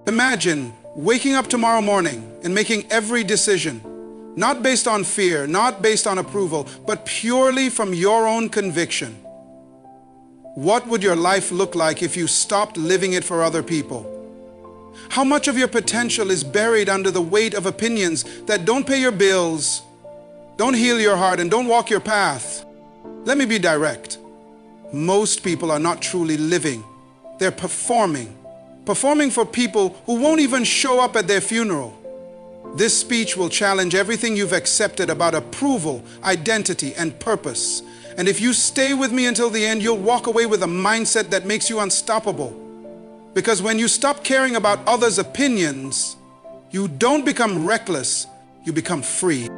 Imagine waking up tomorrow morning and making every decision, not based on fear, not based on approval, but purely from your own conviction. What would your life look like if you stopped living it for other people? How much of your potential is buried under the weight of opinions that don't pay your bills, don't heal your heart, and don't walk your path? Let me be direct. Most people are not truly living. They're performing for people who won't even show up at their funeral. This speech will challenge everything you've accepted about approval, identity, and purpose. And if you stay with me until the end, you'll walk away with a mindset that makes you unstoppable. Because when you stop caring about others' opinions, you don't become reckless, you become free.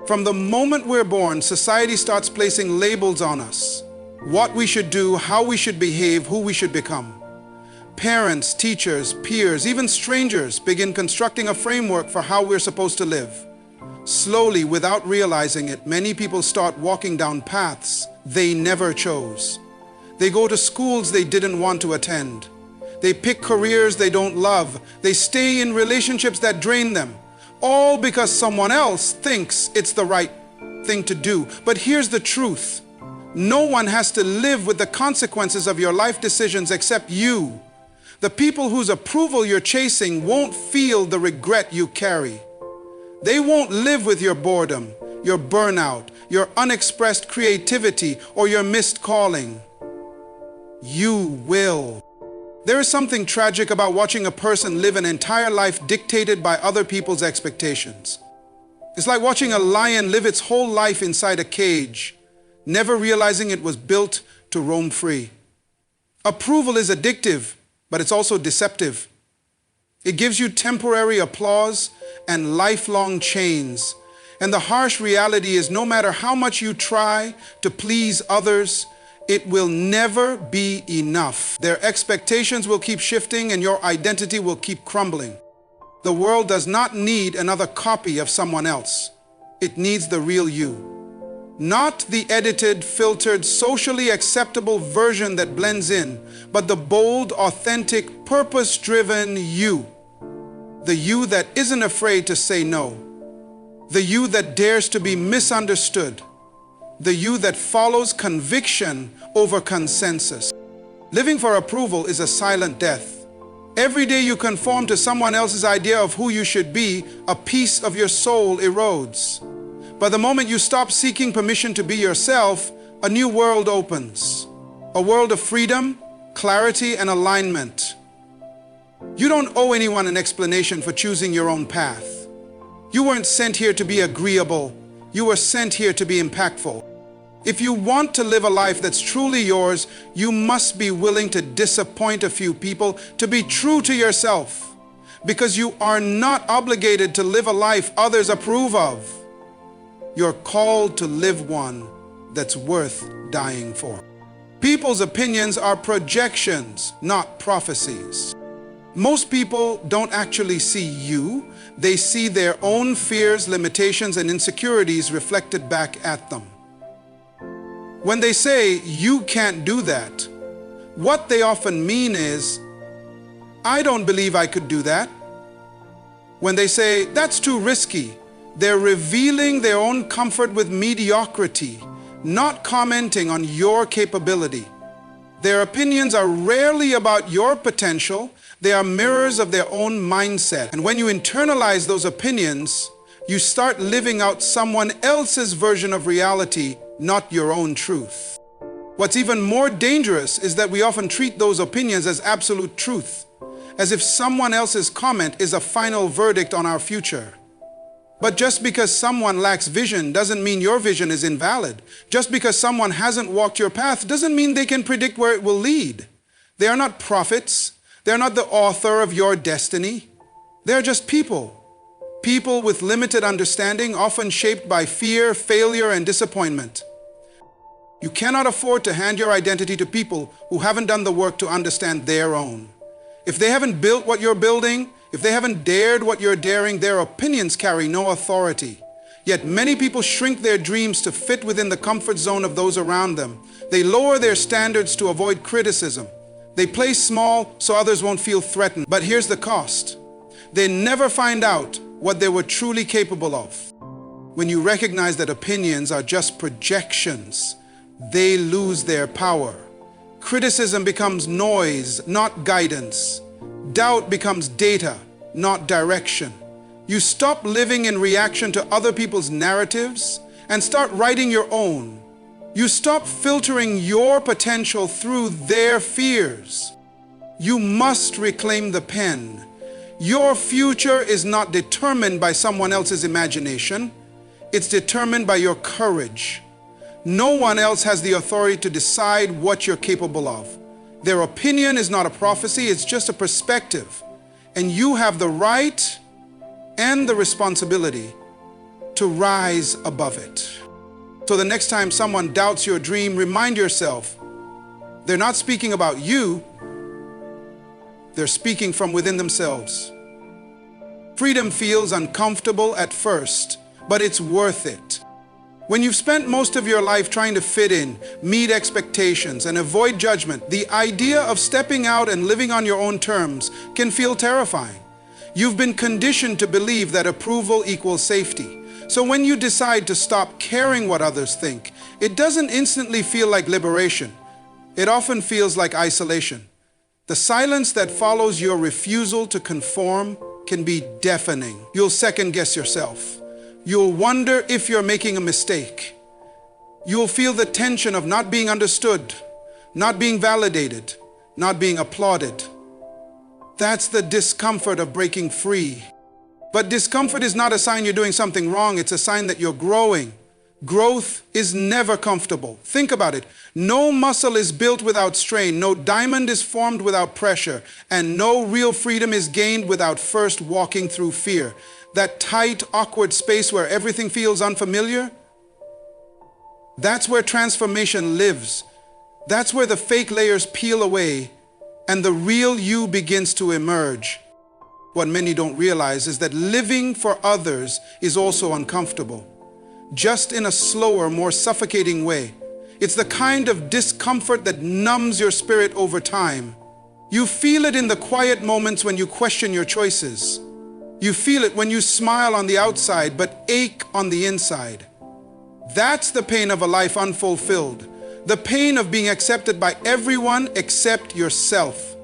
From the moment we're born, society starts placing labels on us. What we should do, how we should behave, who we should become. Parents, teachers, peers, even strangers begin constructing a framework for how we're supposed to live. Slowly, without realizing it, many people start walking down paths they never chose. They go to schools they didn't want to attend. They pick careers they don't love. They stay in relationships that drain them, all because someone else thinks it's the right thing to do. But here's the truth. No one has to live with the consequences of your life decisions except you. The people whose approval you're chasing won't feel the regret you carry. They won't live with your boredom, your burnout, your unexpressed creativity, or your missed calling. You will. There is something tragic about watching a person live an entire life dictated by other people's expectations. It's like watching a lion live its whole life inside a cage, never realizing it was built to roam free. Approval is addictive, but it's also deceptive. It gives you temporary applause and lifelong chains. And the harsh reality is, no matter how much you try to please others, it will never be enough. Their expectations will keep shifting and your identity will keep crumbling. The world does not need another copy of someone else. It needs the real you. Not the edited, filtered, socially acceptable version that blends in, but the bold, authentic, purpose-driven you. The you that isn't afraid to say no. The you that dares to be misunderstood. The you that follows conviction over consensus. Living for approval is a silent death. Every day you conform to someone else's idea of who you should be, a piece of your soul erodes. But the moment you stop seeking permission to be yourself, a new world opens. A world of freedom, clarity, and alignment. You don't owe anyone an explanation for choosing your own path. You weren't sent here to be agreeable. You were sent here to be impactful. If you want to live a life that's truly yours, you must be willing to disappoint a few people to be true to yourself. Because you are not obligated to live a life others approve of. You're called to live one that's worth dying for. People's opinions are projections, not prophecies. Most people don't actually see you. They see their own fears, limitations, and insecurities reflected back at them. When they say, "You can't do that," what they often mean is, "I don't believe I could do that." When they say, "That's too risky," they're revealing their own comfort with mediocrity, not commenting on your capability. Their opinions are rarely about your potential. They are mirrors of their own mindset. And when you internalize those opinions, you start living out someone else's version of reality, not your own truth. What's even more dangerous is that we often treat those opinions as absolute truth, as if someone else's comment is a final verdict on our future. But just because someone lacks vision doesn't mean your vision is invalid. Just because someone hasn't walked your path doesn't mean they can predict where it will lead. They are not prophets. They're not the author of your destiny. They're just people. People with limited understanding, often shaped by fear, failure, and disappointment. You cannot afford to hand your identity to people who haven't done the work to understand their own. If they haven't built what you're building, if they haven't dared what you're daring, their opinions carry no authority. Yet many people shrink their dreams to fit within the comfort zone of those around them. They lower their standards to avoid criticism. They play small so others won't feel threatened. But here's the cost. They never find out what they were truly capable of. When you recognize that opinions are just projections, they lose their power. Criticism becomes noise, not guidance. Doubt becomes data, not direction. You stop living in reaction to other people's narratives and start writing your own. You stop filtering your potential through their fears. You must reclaim the pen. Your future is not determined by someone else's imagination. It's determined by your courage. No one else has the authority to decide what you're capable of. Their opinion is not a prophecy, it's just a perspective. And you have the right and the responsibility to rise above it. So the next time someone doubts your dream, remind yourself, they're not speaking about you, they're speaking from within themselves. Freedom feels uncomfortable at first, but it's worth it. When you've spent most of your life trying to fit in, meet expectations, and avoid judgment, the idea of stepping out and living on your own terms can feel terrifying. You've been conditioned to believe that approval equals safety. So when you decide to stop caring what others think, it doesn't instantly feel like liberation. It often feels like isolation. The silence that follows your refusal to conform can be deafening. You'll second-guess yourself. You'll wonder if you're making a mistake. You'll feel the tension of not being understood, not being validated, not being applauded. That's the discomfort of breaking free. But discomfort is not a sign you're doing something wrong, it's a sign that you're growing. Growth is never comfortable. Think about it. No muscle is built without strain, no diamond is formed without pressure, and no real freedom is gained without first walking through fear. That tight, awkward space where everything feels unfamiliar, that's where transformation lives. That's where the fake layers peel away and the real you begins to emerge. What many don't realize is that living for others is also uncomfortable, just in a slower, more suffocating way. It's the kind of discomfort that numbs your spirit over time. You feel it in the quiet moments when you question your choices. You feel it when you smile on the outside but ache on the inside. That's the pain of a life unfulfilled, the pain of being accepted by everyone except yourself.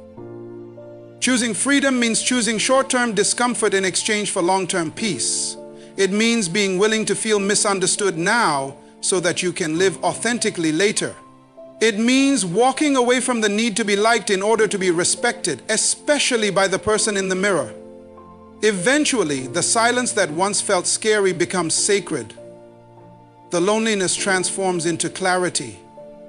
Choosing freedom means choosing short-term discomfort in exchange for long-term peace. It means being willing to feel misunderstood now so that you can live authentically later. It means walking away from the need to be liked in order to be respected, especially by the person in the mirror. Eventually, the silence that once felt scary becomes sacred. The loneliness transforms into clarity,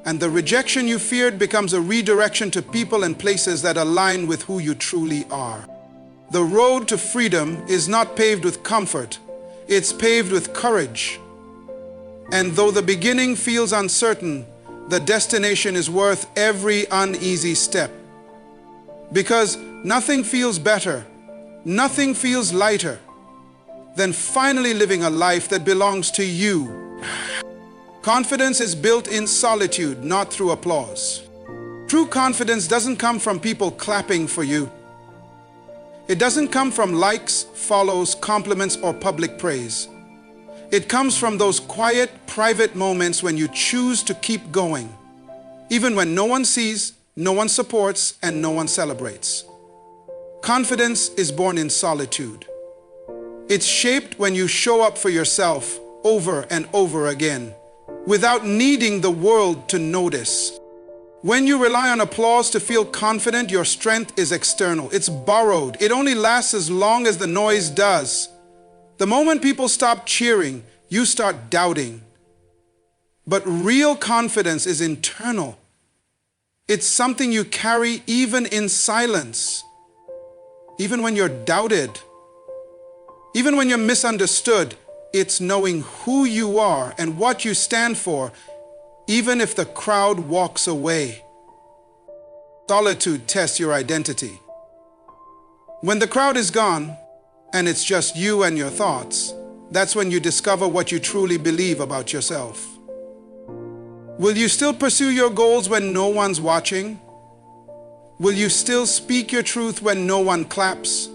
and the rejection you feared becomes a redirection to people and places that align with who you truly are. The road to freedom is not paved with comfort, it's paved with courage. And though the beginning feels uncertain, the destination is worth every uneasy step. Because nothing feels better, nothing feels lighter than finally living a life that belongs to you. Confidence is built in solitude, not through applause. True confidence doesn't come from people clapping for you. It doesn't come from likes, follows, compliments, or public praise. It comes from those quiet, private moments when you choose to keep going, even when no one sees, no one supports, and no one celebrates. Confidence is born in solitude. It's shaped when you show up for yourself over and over again, without needing the world to notice. When you rely on applause to feel confident, your strength is external. It's borrowed. It only lasts as long as the noise does. The moment people stop cheering, you start doubting. But real confidence is internal. It's something you carry even in silence. Even when you're doubted, even when you're misunderstood, it's knowing who you are and what you stand for, even if the crowd walks away. Solitude tests your identity. When the crowd is gone, and it's just you and your thoughts, that's when you discover what you truly believe about yourself. Will you still pursue your goals when no one's watching? Will you still speak your truth when no one claps?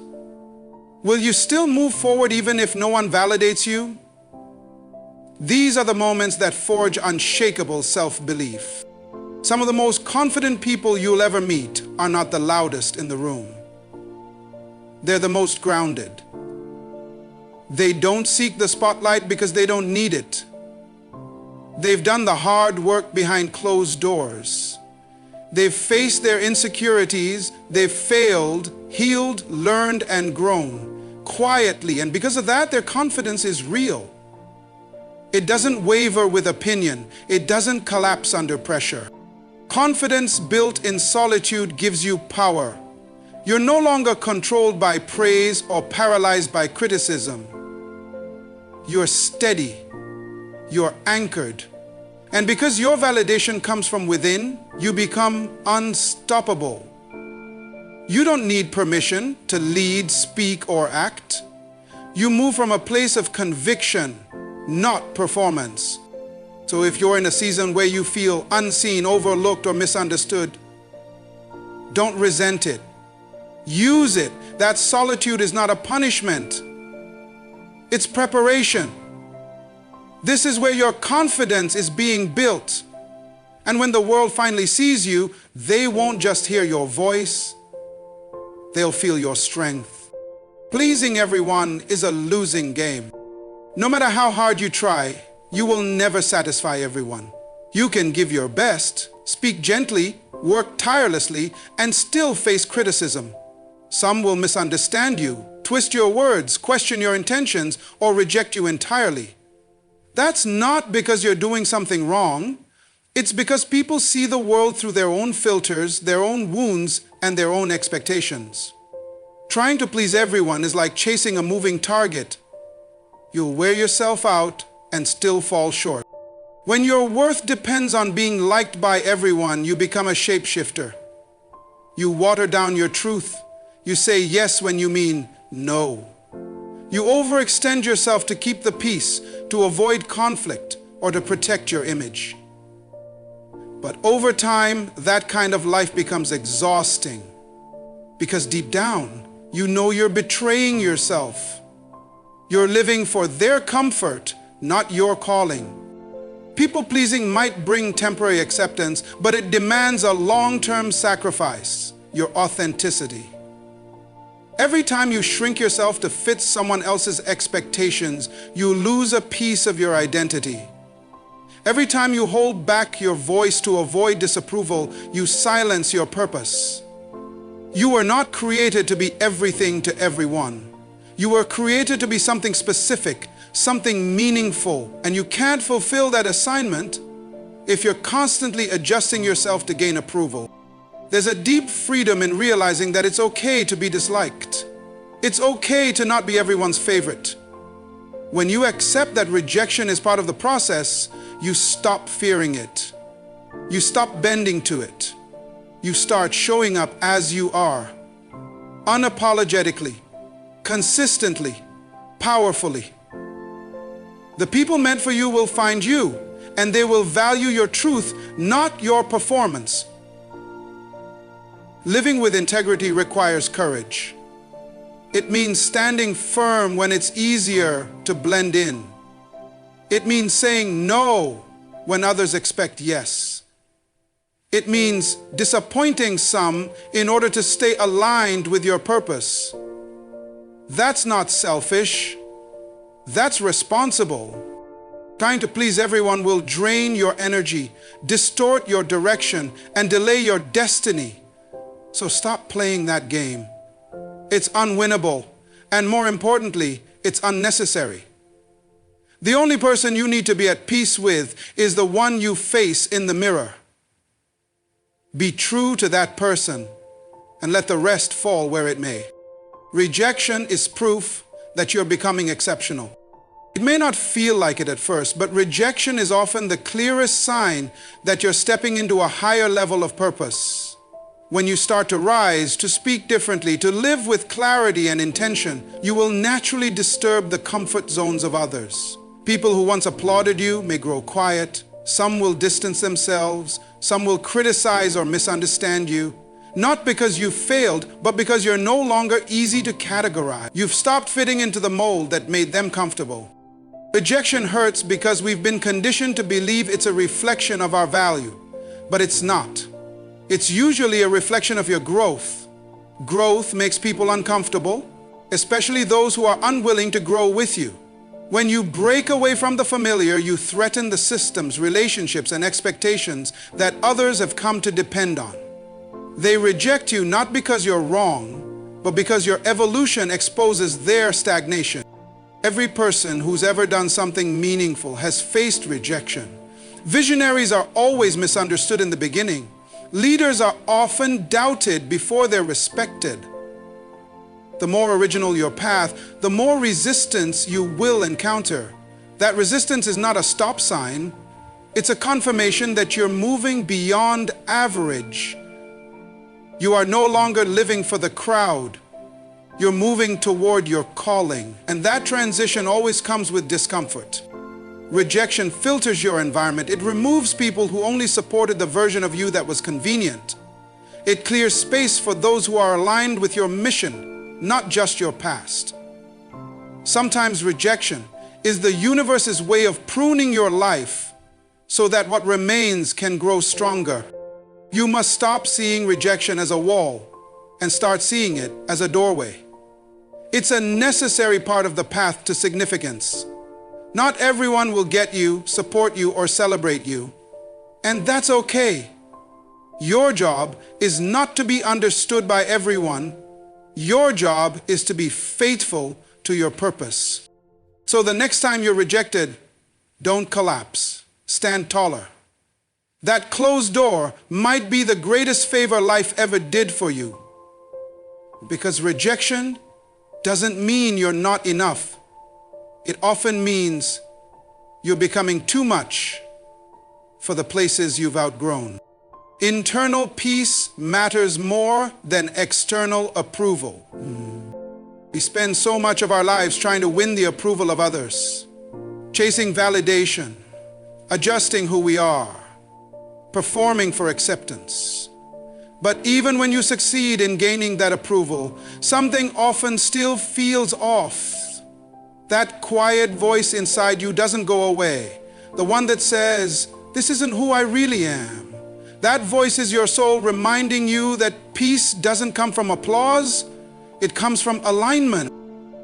Will you still move forward even if no one validates you? These are the moments that forge unshakable self-belief. Some of the most confident people you'll ever meet are not the loudest in the room. They're the most grounded. They don't seek the spotlight because they don't need it. They've done the hard work behind closed doors. They've faced their insecurities, they've failed, healed, learned, and grown quietly, and because of that, their confidence is real. It doesn't waver with opinion. It doesn't collapse under pressure. Confidence built in solitude gives you power. You're no longer controlled by praise or paralyzed by criticism. You're steady. You're anchored. And because your validation comes from within, you become unstoppable. You don't need permission to lead, speak, or act. You move from a place of conviction, not performance. So if you're in a season where you feel unseen, overlooked, or misunderstood, don't resent it. Use it. That solitude is not a punishment. It's preparation. This is where your confidence is being built. And when the world finally sees you, they won't just hear your voice, they'll feel your strength. Pleasing everyone is a losing game. No matter how hard you try, you will never satisfy everyone. You can give your best, speak gently, work tirelessly, and still face criticism. Some will misunderstand you, twist your words, question your intentions, or reject you entirely. That's not because you're doing something wrong. It's because people see the world through their own filters, their own wounds, and their own expectations. Trying to please everyone is like chasing a moving target. You'll wear yourself out and still fall short. When your worth depends on being liked by everyone, you become a shapeshifter. You water down your truth. You say yes when you mean no. You overextend yourself to keep the peace, to avoid conflict, or to protect your image. But over time, that kind of life becomes exhausting. Because deep down, you know you're betraying yourself. You're living for their comfort, not your calling. People-pleasing might bring temporary acceptance, but it demands a long-term sacrifice, your authenticity. Every time you shrink yourself to fit someone else's expectations, you lose a piece of your identity. Every time you hold back your voice to avoid disapproval, you silence your purpose. You were not created to be everything to everyone. You were created to be something specific, something meaningful, and you can't fulfill that assignment if you're constantly adjusting yourself to gain approval. There's a deep freedom in realizing that it's okay to be disliked. It's okay to not be everyone's favorite. When you accept that rejection is part of the process, you stop fearing it. You stop bending to it. You start showing up as you are, unapologetically, consistently, powerfully. The people meant for you will find you, and they will value your truth, not your performance. Living with integrity requires courage. It means standing firm when it's easier to blend in. It means saying no when others expect yes. It means disappointing some in order to stay aligned with your purpose. That's not selfish. That's responsible. Trying to please everyone will drain your energy, distort your direction, and delay your destiny. So stop playing that game. It's unwinnable, and more importantly, it's unnecessary. The only person you need to be at peace with is the one you face in the mirror. Be true to that person, and let the rest fall where it may. Rejection is proof that you're becoming exceptional. It may not feel like it at first, but rejection is often the clearest sign that you're stepping into a higher level of purpose. When you start to rise, to speak differently, to live with clarity and intention, you will naturally disturb the comfort zones of others. People who once applauded you may grow quiet. Some will distance themselves. Some will criticize or misunderstand you. Not because you failed, but because you're no longer easy to categorize. You've stopped fitting into the mold that made them comfortable. Rejection hurts because we've been conditioned to believe it's a reflection of our value, but it's not. It's usually a reflection of your growth. Growth makes people uncomfortable, especially those who are unwilling to grow with you. When you break away from the familiar, you threaten the systems, relationships, and expectations that others have come to depend on. They reject you not because you're wrong, but because your evolution exposes their stagnation. Every person who's ever done something meaningful has faced rejection. Visionaries are always misunderstood in the beginning. Leaders are often doubted before they're respected. The more original your path, the more resistance you will encounter. That resistance is not a stop sign. It's a confirmation that you're moving beyond average. You are no longer living for the crowd. You're moving toward your calling, and that transition always comes with discomfort. Rejection filters your environment. It removes people who only supported the version of you that was convenient. It clears space for those who are aligned with your mission, not just your past. Sometimes rejection is the universe's way of pruning your life so that what remains can grow stronger. You must stop seeing rejection as a wall and start seeing it as a doorway. It's a necessary part of the path to significance. Not everyone will get you, support you, or celebrate you, and that's okay. Your job is not to be understood by everyone. Your job is to be faithful to your purpose. So the next time you're rejected, don't collapse. Stand taller. That closed door might be the greatest favor life ever did for you. Because rejection doesn't mean you're not enough. It often means you're becoming too much for the places you've outgrown. Internal peace matters more than external approval. We spend so much of our lives trying to win the approval of others, chasing validation, adjusting who we are, performing for acceptance. But even when you succeed in gaining that approval, something often still feels off. That quiet voice inside you doesn't go away. The one that says, "This isn't who I really am." That voice is your soul reminding you that peace doesn't come from applause, it comes from alignment.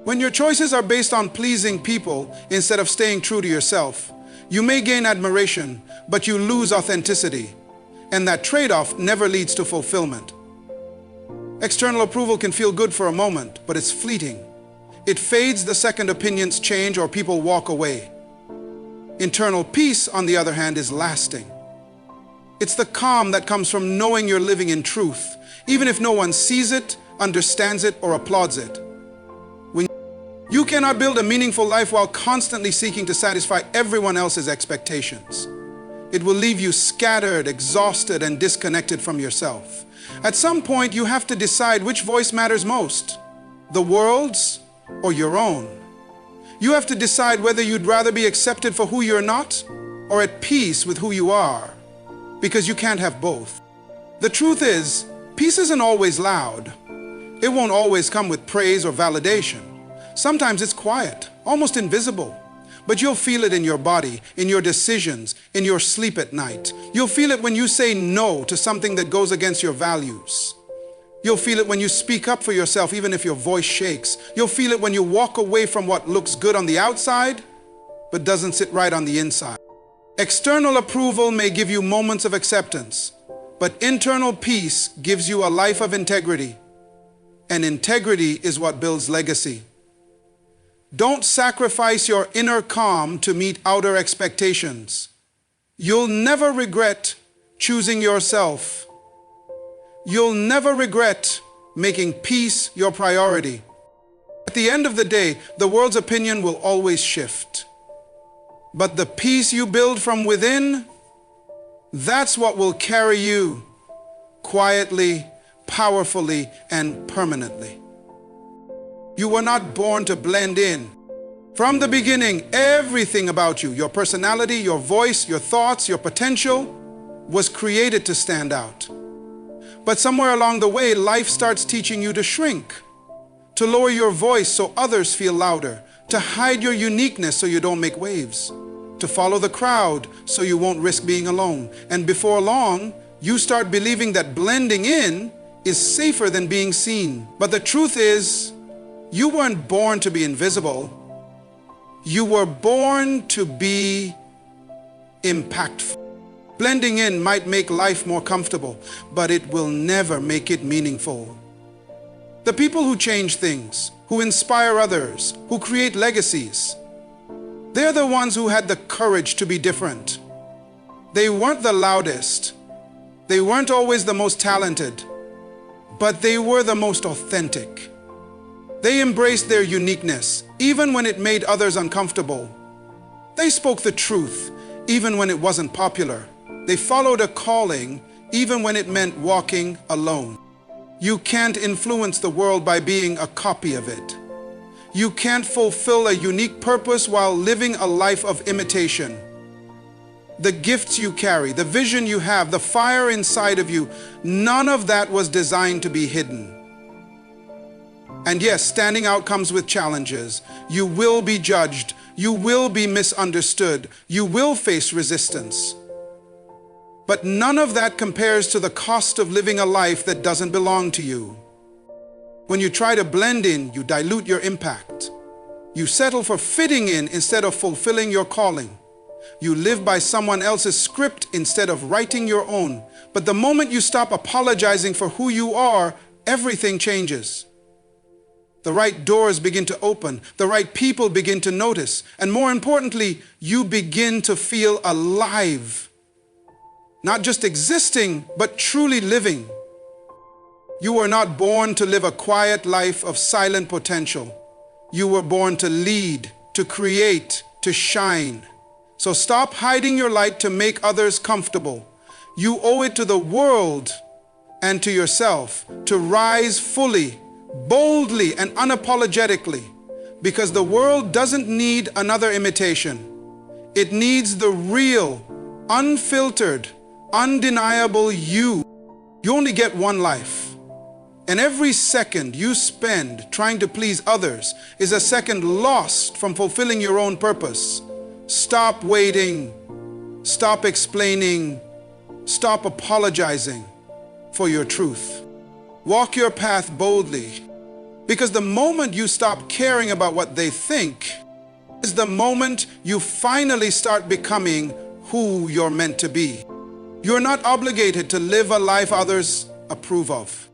When your choices are based on pleasing people instead of staying true to yourself, you may gain admiration, but you lose authenticity. And that trade-off never leads to fulfillment. External approval can feel good for a moment, but it's fleeting. It fades the second opinions change or people walk away. Internal peace, on the other hand, is lasting. It's the calm that comes from knowing you're living in truth, even if no one sees it, understands it, or applauds it. You cannot build a meaningful life while constantly seeking to satisfy everyone else's expectations. It will leave you scattered, exhausted, and disconnected from yourself. At some point, you have to decide which voice matters most, the world's or your own. You have to decide whether you'd rather be accepted for who you're not or at peace with who you are, because you can't have both. The truth is, peace isn't always loud. It won't always come with praise or validation. Sometimes it's quiet, almost invisible. But you'll feel it in your body, in your decisions, in your sleep at night. You'll feel it when you say no to something that goes against your values. You'll feel it when you speak up for yourself, even if your voice shakes. You'll feel it when you walk away from what looks good on the outside, but doesn't sit right on the inside. External approval may give you moments of acceptance, but internal peace gives you a life of integrity. And integrity is what builds legacy. Don't sacrifice your inner calm to meet outer expectations. You'll never regret choosing yourself. You'll never regret making peace your priority. At the end of the day, the world's opinion will always shift. But the peace you build from within, that's what will carry you quietly, powerfully, and permanently. You were not born to blend in. From the beginning, everything about you, your personality, your voice, your thoughts, your potential, was created to stand out. But somewhere along the way, life starts teaching you to shrink, to lower your voice so others feel louder, to hide your uniqueness so you don't make waves, to follow the crowd so you won't risk being alone. And before long, you start believing that blending in is safer than being seen. But the truth is, you weren't born to be invisible. You were born to be impactful. Blending in might make life more comfortable, but it will never make it meaningful. The people who change things, who inspire others, who create legacies, they're the ones who had the courage to be different. They weren't the loudest. They weren't always the most talented, but they were the most authentic. They embraced their uniqueness, even when it made others uncomfortable. They spoke the truth, even when it wasn't popular. They followed a calling, even when it meant walking alone. You can't influence the world by being a copy of it. You can't fulfill a unique purpose while living a life of imitation. The gifts you carry, the vision you have, the fire inside of you, none of that was designed to be hidden. And yes, standing out comes with challenges. You will be judged. You will be misunderstood. You will face resistance. But none of that compares to the cost of living a life that doesn't belong to you. When you try to blend in, you dilute your impact. You settle for fitting in instead of fulfilling your calling. You live by someone else's script instead of writing your own. But the moment you stop apologizing for who you are, everything changes. The right doors begin to open, the right people begin to notice, and more importantly, you begin to feel alive. Not just existing, but truly living. You were not born to live a quiet life of silent potential. You were born to lead, to create, to shine. So stop hiding your light to make others comfortable. You owe it to the world and to yourself to rise fully, boldly, and unapologetically, because the world doesn't need another imitation. It needs the real, unfiltered, undeniable you. You only get one life, and every second you spend trying to please others is a second lost from fulfilling your own purpose. Stop waiting, stop explaining, stop apologizing for your truth. Walk your path boldly, because the moment you stop caring about what they think is the moment you finally start becoming who you're meant to be. You're not obligated to live a life others approve of.